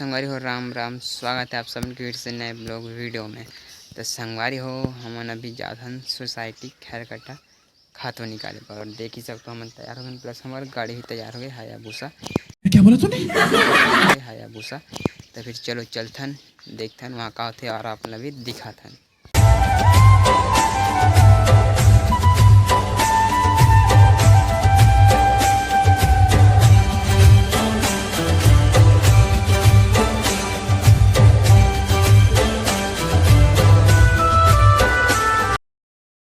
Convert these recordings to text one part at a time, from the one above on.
संगवारी हो राम राम, स्वागत है आप सबके फिर से नए ब्लॉग वीडियो में। तो संगवारी हो हम अभी जाथन सोसाइटी खैर कट्टा खातो निकाले पर और देख ही सकते हम तैयार हो गए, प्लस हमारी गाड़ी भी तैयार हो गई हायाबुसा। क्या बोला तूने? हायाबुसा। तो फिर चलो चलथन देखथन वहाँ का होते और आप भी दिखाथन।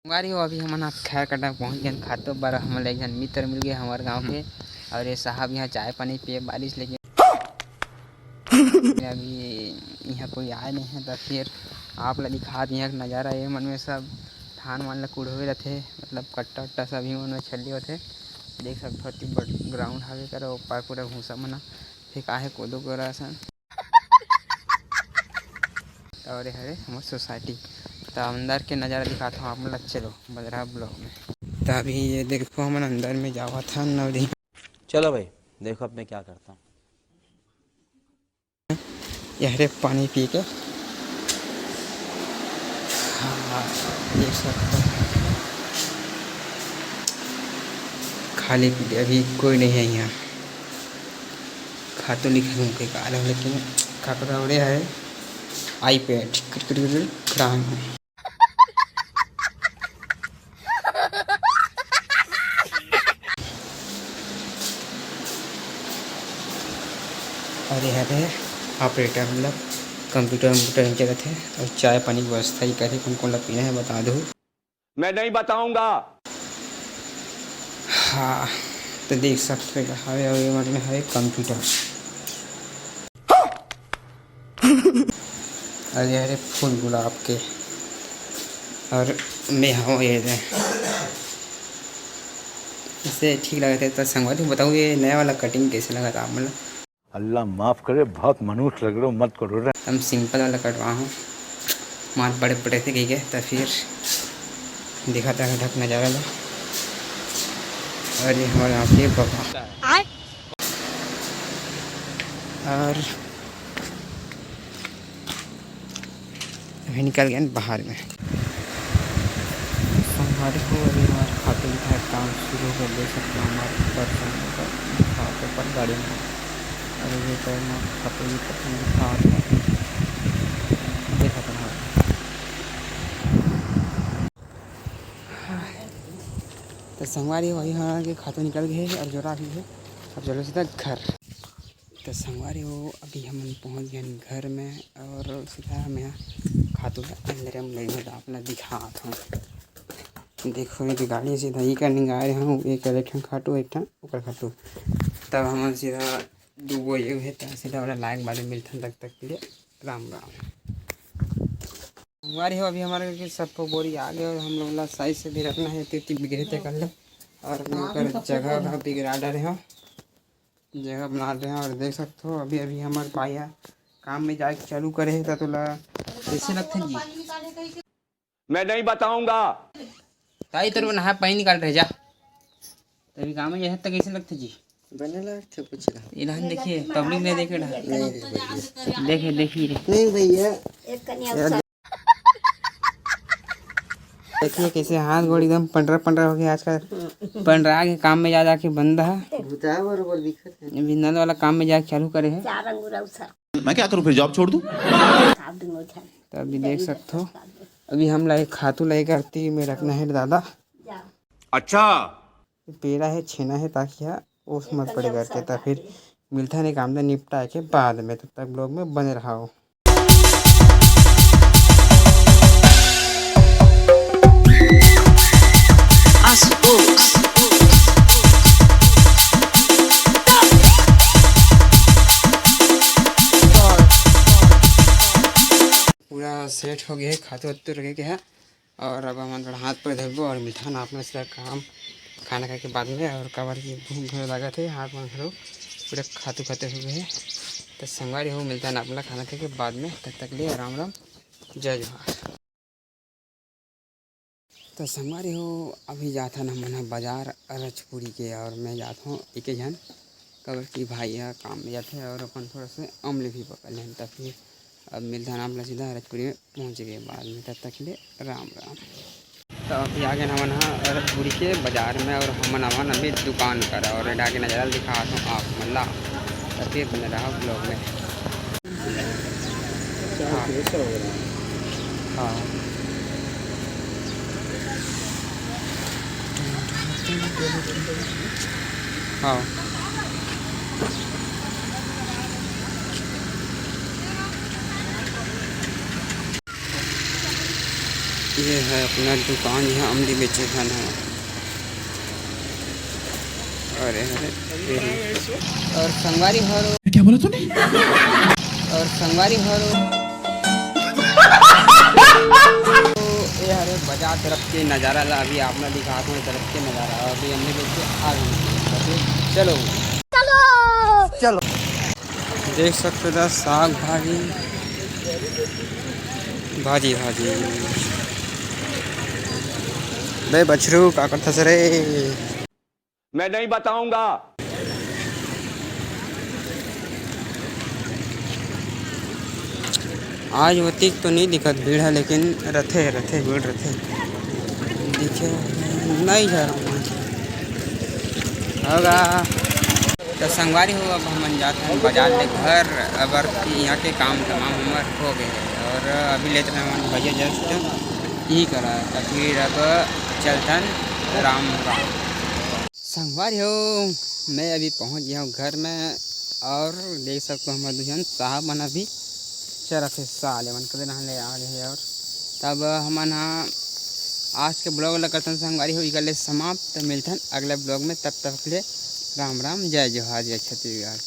संगवारी हो अभी हम खैर कटा पहुँच गए खातो पर हमारे एक जन मित्र मिल गए हमारे गांव के, और ये साहब यहाँ चाय पानी पिए बारिश लेके अभी यहाँ कोई आए नहीं है। तो फिर आप ला दिखा यहाँ का नज़ारा ये मन में सब धान मान ला कुढ़े रहते, मतलब कट्टा उट्टा सभी मन में छल्ली होते। देख सकते हो ग्राउंड हावे कर ऊपर पूरा भूसा मना फिर काहे कोदो को सन और हरे हमारे सोसाइटी। तो अंदर के नज़ारा दिखाता हूँ आप मतलब चलो बदरा ब्लॉग में। तो अभी ये देखो हम अंदर में जावा था नवरी। चलो भाई देखो अब मैं क्या करता हूँ। यहरे पानी पी के हाँ देख सकते हो खाली पी अभी कोई नहीं है यहाँ। खातो लिखे हूँ के काल है लेकिन खाकर उड़े है आई पैड खड़ा हूँ। और यह है ऑपरेटर मतलब कंप्यूटर नीचे रहते और चाय पानी की व्यवस्था ही करे कौन कौन पीना है बता दो। मैं नहीं बताऊंगा। हाँ तो देख सकते हवे और मन में है कंप्यूटर। अरे अरे फूल गुलाब के और मैं हाँ ये इसे ठीक लगा था। तो संगवारी बताओ ये नया वाला कटिंग कैसे लगा था आप मतलब? अल्लाह माफ करे बहुत मनुष्य लग रहे हो, मत करो रे। हम सिंपल वाला कटवा हूँ माल बड़े बड़े थे गई गए। तो फिर दिखाता है ढक नज़ारा ला। और ये हमारे यहाँ के बाबा और अभी निकल गए बाहर में। हमारे को अभी हमारे खाते लिखा काम शुरू कर दे सकते हैं हमारे खाते पर गाड़ी में। और ये तो खाते लिखा देखा था तो संगवारी वही हमारे के खाते निकल गए और जोरा भी है। अब चलो सीधा घर। तो संगवारी हो अभी हम पहुंच गए घर में और सीधा हम यहाँ खातू अंदर हम लेंगे अपना दिखा था। देखो मेरी गाड़ी सीधा ही करने आ रहे हूँ एक खाटू एक ऊपर खाटू। तब हम सीधा दूगो ये है तो सीधा वाला लाइक वाले मिलते तक के लिए राम राम। संगवारी हो अभी हमारे सबको बोरी आ गए और हम लोग साइज से भी रखना है तो बिगड़े थे कर ले और अपने जगह बिगड़ा रहे हो जगह बना रहे हैं। और देख सकते हो अभी अभी हमारे पाया काम में जाके चालू करे है तो कैसे लगते जी मैं नहीं बताऊंगा। ताई तेरे को नहा पानी निकाल रहे जा तभी काम में यह तक कैसे लगते जी बने लगते कुछ इधर देखिए पब्लिक ने देखे देखे देखिए नहीं भैया देखिए कैसे हाथ गोड़ एकदम पंडरा पंडरा हो गया आजकल पंडरा के काम में जा जाके बंद है बरोबर दिखत है। अभी नल वाला काम में जाके चालू करे है। मैं क्या करूं फिर जॉब छोड़ दूं? तो अभी देख सकते हो अभी हम लाए खातू लाए करती में रखना है दादा। अच्छा पेड़ा है छेना है ताकि ओस मत पड़े करके। तो फिर मिलता है काम निपटा के बाद में तब तक ब्लॉग में बने रहा हो। पूरा सेट हो गया है खाते वाते रखे के है और अब हमारा हाथ पर धरबो और मिठान अपना सारा काम खाना खा के बाद में और कवर की भूख घर लगा थे हाथ में घरों पूरे खाते खाते हो गए। तो संगवारी हो मिलता है अपना खाना खा के बाद में तब तक लिए राम राम जय जोहार। तो संगवारी हो अभी जाता ना मना बाजार रजपुरी के और मैं जाता हूँ एक जन कबर की भाई यहाँ काम में जाते हैं और अपन थोड़ा सा अमले भी पकड़ लें। तब फिर अब मिलता है अमला सीधा रजपुरी में पहुँच गए बाद में। तब तक के लिए राम राम। तो अभी आगे नमन रजपुरी के बाजार में और हमन अभी दुकान करा और आगे नज़ारा दिखा हूँ आप मल्ला। तब फिर बने रहा ब्लॉग में। हाँ हाँ ये है अपना दुकान, यहाँ अमली बेचे खाना है। और संगवारी भरो क्या बोला तूने? और संगवारी भरो तो ये हरे बाजार तरफ के नज़ारा ला अभी आपने दिखा दूँ तरफ के नज़ारा। अभी हमने बेचे आ गए। चलो चलो चलो देख सकते हो साग भाजी भाजी भाजी बे बछरू का करता सरे मैं नहीं बताऊंगा। आज होती तो नहीं दिखत भीड़ है, लेकिन रथे भीड़ रथे दिखे नहीं जा रहा हूँ होगा। तो संगवारी हो अब हम जाते हैं बाजार ले घर। अब यहाँ के काम तमाम उम्र हो गए और अभी लेते हैं भैया जस्ट यही करा। तो फिर अब चलतन राम राम। संगवारी हो मैं अभी पहुँच गया हूँ घर में और देख सकते हो हमारे दुजन साहब मन अभी चरा से साले मन कर ले आ रहे हैं। और तब हम आज के ब्लॉग ला करते हैं संगवारी हो इकले समाप्त। मिलते हैं अगले ब्लॉग में, तब तक के लिए राम राम, जय जोहार, जय छत्तीसगढ़।